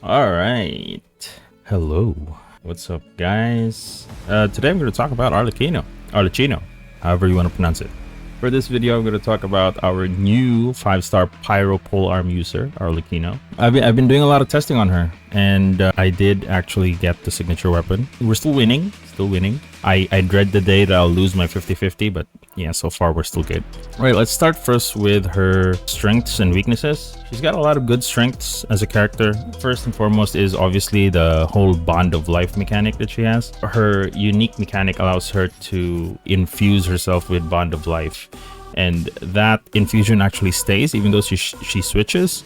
All right. Hello. What's up, guys? Today I'm going to talk about Arlecchino, however you want to pronounce it. For this video, I'm going to talk about our new 5-star Pyro Polearm user, Arlecchino. I've been doing a lot of testing on her, and I did actually get the signature weapon. We're still winning. I dread the day that I'll lose my 50-50, but yeah, so far we're still good. All right, let's start first with her strengths and weaknesses. She's got a lot of good strengths as a character. First and foremost is obviously the whole bond of life mechanic that she has. Her unique mechanic allows her to infuse herself with bond of life, and that infusion actually stays even though she switches,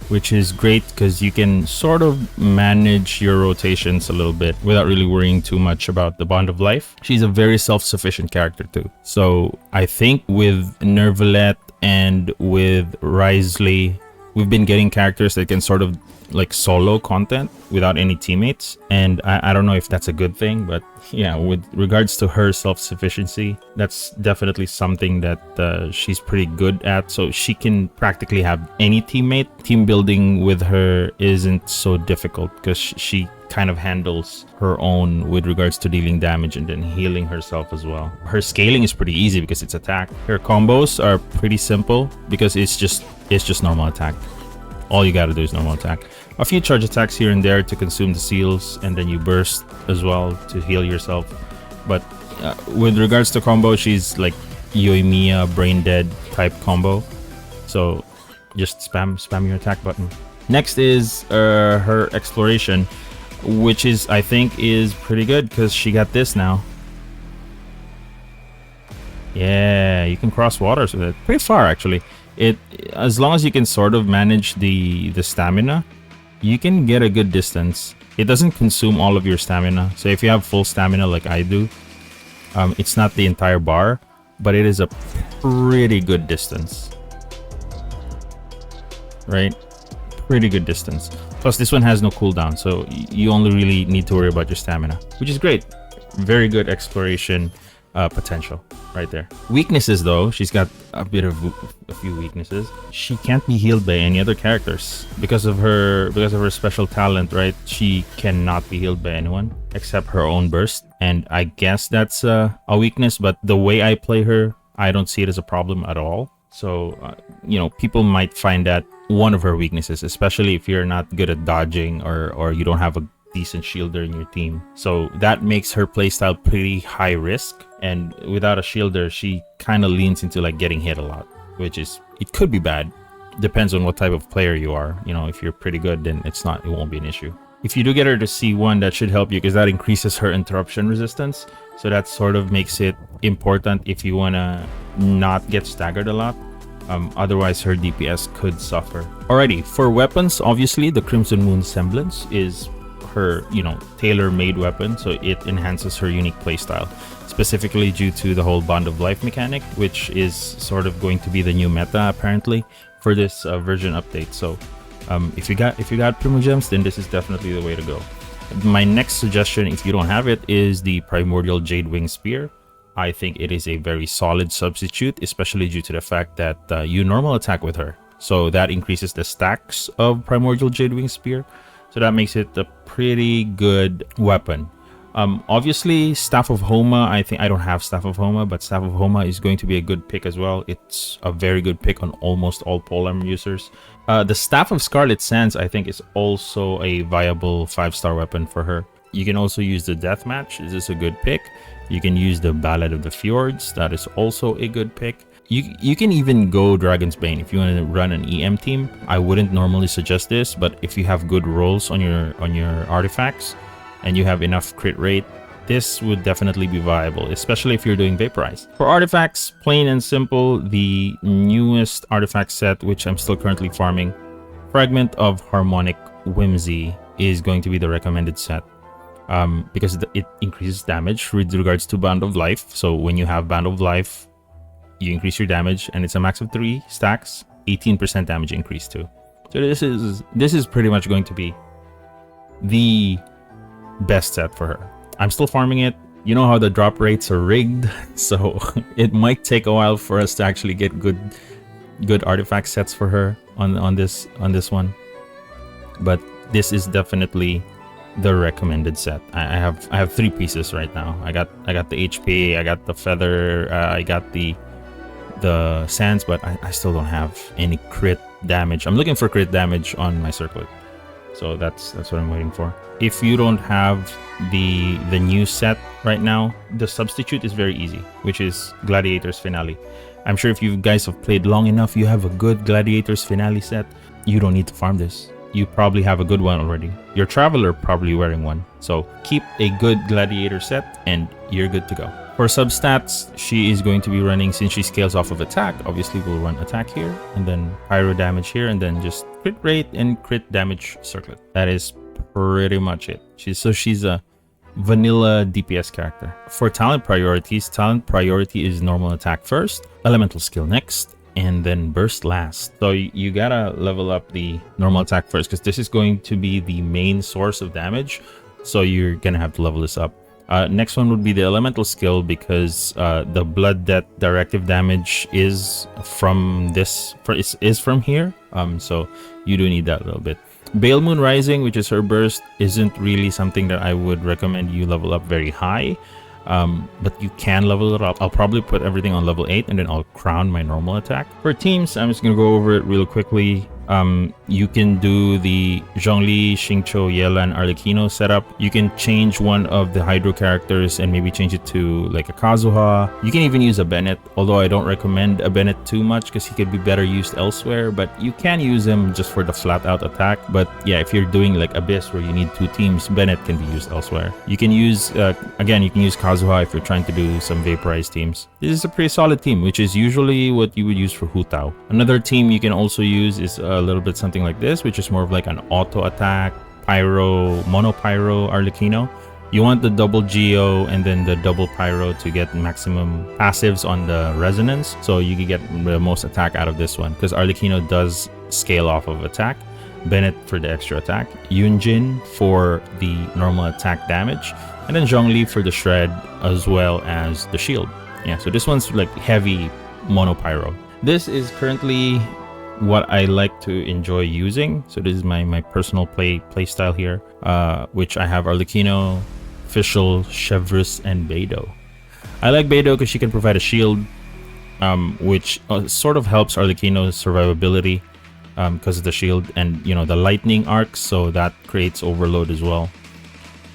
which is great because you can sort of manage your rotations a little bit without really worrying too much about the bond of life. She's a very self-sufficient character too. So I think with Nervalet and with Risley, we've been getting characters that can sort of like solo content without any teammates, and I don't know if that's a good thing, but yeah, with regards to her self-sufficiency, that's definitely something that she's pretty good at. So she can practically have any teammate. Team building with her isn't so difficult because she kind of handles her own with regards to dealing damage and then healing herself as well. Her scaling is pretty easy because it's attack. Her combos are pretty simple because it's just normal attack. All you gotta do is normal attack. A few charge attacks here and there to consume the seals, and then you burst as well to heal yourself. But with regards to combo, she's like Yoimiya brain dead type combo. So just spam your attack button. Next is her exploration, which is I think is pretty good because she got this now. Yeah, you can cross waters with it pretty far actually. As long as you can sort of manage the stamina, you can get a good distance. It doesn't consume all of your stamina, so if you have full stamina like I do, it's not the entire bar, but it is a pretty good distance, right? Pretty good distance. Plus this one has no cooldown, so you only really need to worry about your stamina, which is great. Very good exploration potential right there. Weaknesses though, she's got a few weaknesses. She can't be healed by any other characters because of her special talent, right? She cannot be healed by anyone except her own burst, and I guess that's a weakness, but the way I play her, I don't see it as a problem at all. So you know, people might find that one of her weaknesses, especially if you're not good at dodging or you don't have a decent shielder in your team. So that makes her playstyle pretty high risk, and without a shielder she kind of leans into like getting hit a lot, which is, it could be bad. Depends on what type of player you are. You know, if you're pretty good, then it won't be an issue. If you do get her to C1, that should help you because that increases her interruption resistance, so that sort of makes it important if you want to not get staggered a lot. Otherwise her DPS could suffer. Alrighty, for weapons, obviously the Crimson Moon Semblance is her, you know, tailor-made weapon, so it enhances her unique playstyle, specifically due to the whole bond of life mechanic, which is sort of going to be the new meta apparently for this version update. So if you got Primogems, then this is definitely the way to go. My next suggestion, if you don't have it, is the Primordial Jade Wing Spear. I think it is a very solid substitute, especially due to the fact that you normal attack with her, so that increases the stacks of Primordial Jade Wing Spear. So that makes it a pretty good weapon. Obviously, Staff of Homa, I don't have Staff of Homa, but Staff of Homa is going to be a good pick as well. It's a very good pick on almost all polearm users. The Staff of Scarlet Sands, I think, is also a viable 5-star weapon for her. You can also use the Deathmatch. This is a good pick. You can use the Ballad of the Fjords. That is also a good pick. You can even go Dragon's Bane if you want to run an EM team. I wouldn't normally suggest this, but if you have good rolls on your artifacts and you have enough crit rate, this would definitely be viable, especially if you're doing Vaporize. For artifacts, plain and simple, the newest artifact set, which I'm still currently farming, Fragment of Harmonic Whimsy, is going to be the recommended set. Because it increases damage with regards to Band of Life. So when you have Band of Life, you increase your damage, and it's a max of 3 stacks, 18% damage increase too. So this is pretty much going to be the best set for her. I'm still farming it. You know how the drop rates are rigged, so it might take a while for us to actually get good artifact sets for her on this one. But this is definitely the recommended set. I have 3 pieces right now. I got the HP, I got the feather, I got the sands, but I still don't have any crit damage. I'm looking for crit damage on my circlet, so that's what I'm waiting for. If you don't have the new set right now, the substitute is very easy, which is Gladiator's Finale. I'm sure if you guys have played long enough, you have a good Gladiator's Finale set. You don't need to farm this. You probably have a good one already. Your Traveler probably wearing one. So keep a good Gladiator set and you're good to go. For substats, she is going to be running, since she scales off of attack, obviously we'll run attack here, and then pyro damage here, and then just crit rate and crit damage circlet. That is pretty much it. She's a vanilla DPS character. For talent priorities, talent priority is normal attack first, elemental skill next, and then burst last. So you gotta level up the normal attack first, because this is going to be the main source of damage, so you're gonna have to level this up. Next one would be the elemental skill, because the blood death directive damage is from this, is from here, so you do need that a little bit. Bale Moon Rising, which is her burst, isn't really something that I would recommend you level up very high, but you can level it up. I'll probably put everything on level 8 and then I'll crown my normal attack. For teams, I'm just gonna go over it real quickly. You can do the Zhongli, Xingqiu, Yelan, Arlecchino setup. You can change one of the Hydro characters and maybe change it to like a Kazuha. You can even use a Bennett, although I don't recommend a Bennett too much because he could be better used elsewhere, but you can use him just for the flat out attack. But yeah, if you're doing like Abyss where you need 2 teams, Bennett can be used elsewhere. You can use, again, you can use Kazuha if you're trying to do some vaporized teams. This is a pretty solid team, which is usually what you would use for Hu Tao. Another team you can also use is a little bit something like this, which is more of like an auto attack pyro, mono pyro Arlecchino. You want the double geo and then the double pyro to get maximum passives on the resonance, so you can get the most attack out of this one, because Arlecchino does scale off of attack. Bennett for the extra attack, Yunjin for the normal attack damage, and then Zhongli for the shred as well as the shield. Yeah, so this one's like heavy mono pyro. This is currently what I like to enjoy using. So this is my personal play style here, which I have Arlecchino, Fischl, Chevrus, and Beidou. I like Beidou because she can provide a shield, which sort of helps Arlecchino's survivability because of the shield and, you know, the lightning arcs, so that creates overload as well.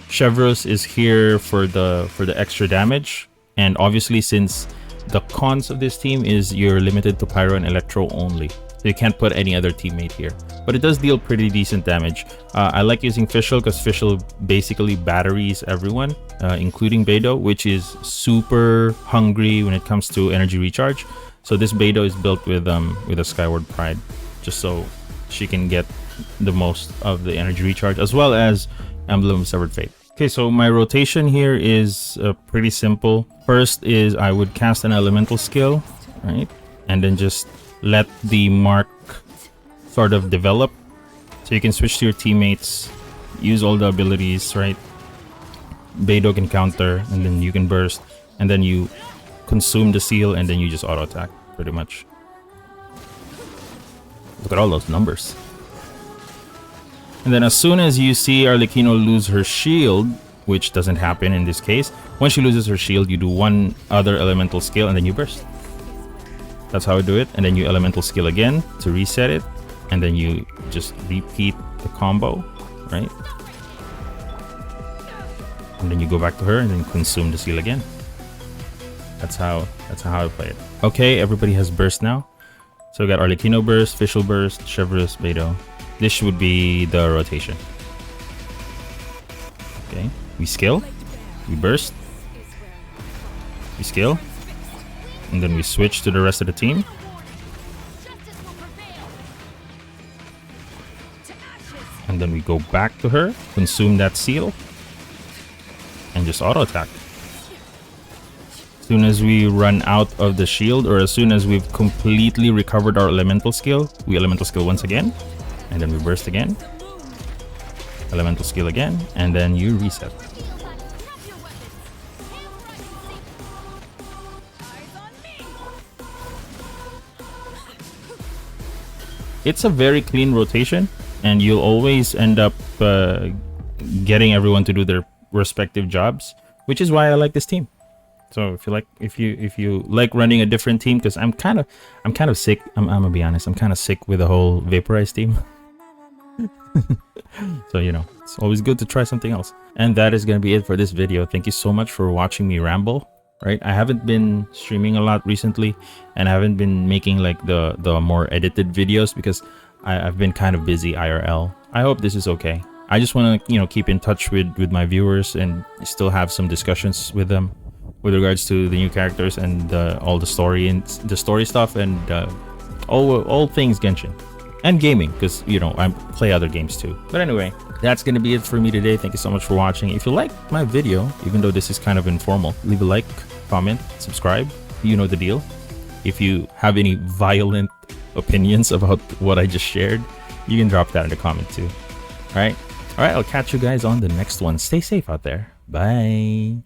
Chevrus is here for the extra damage, and obviously since the cons of this team is you're limited to Pyro and Electro only, so you can't put any other teammate here, but it does deal pretty decent damage. I like using Fischl because Fischl basically batteries everyone, including Beidou, which is super hungry when it comes to energy recharge. So this Beidou is built with a Skyward Pride, just so she can get the most of the energy recharge, as well as Emblem of Severed Fate. Okay, so my rotation here is pretty simple. First is I would cast an elemental skill, right? And then just let the mark sort of develop. So you can switch to your teammates, use all the abilities, right? Beidou can counter, and then you can burst, and then you consume the seal, and then you just auto attack, pretty much. Look at all those numbers. And then as soon as you see Arlecchino lose her shield, which doesn't happen in this case, when she loses her shield, you do one other elemental skill and then you burst. That's how I do it. And then you elemental skill again to reset it. And then you just repeat the combo, right? And then you go back to her and then consume the seal again. That's how I play it. Okay, everybody has burst now. So we got Arlecchino burst, Fischl burst, Chevrus, Beidou. This would be the rotation. Okay, we skill, we burst, we skill, and then we switch to the rest of the team. And then we go back to her, consume that seal, and just auto attack. As soon as we run out of the shield, or as soon as we've completely recovered our elemental skill, we elemental skill once again. And then we burst again, elemental skill again, and then you reset. It's a very clean rotation, and you'll always end up getting everyone to do their respective jobs, which is why I like this team. So if you like running a different team, because I'm kind of sick. I'm gonna be honest. I'm kind of sick with the whole Vaporize team. So it's always good to try something else. And that is gonna be it for this video. Thank you so much for watching me ramble. Right, I haven't been streaming a lot recently, and I haven't been making like the more edited videos because I've been kind of busy IRL. I hope this is okay. I just want to keep in touch with my viewers and still have some discussions with them with regards to the new characters and all the story and the story stuff and all things Genshin and gaming, because I play other games too. But anyway, that's gonna be it for me today. Thank you so much for watching. If you like my video, even though this is kind of informal, leave a like, comment, subscribe. You know the deal. If you have any violent opinions about what I just shared, you can drop that in the comment too. All right, I'll catch you guys on the next one. Stay safe out there. Bye.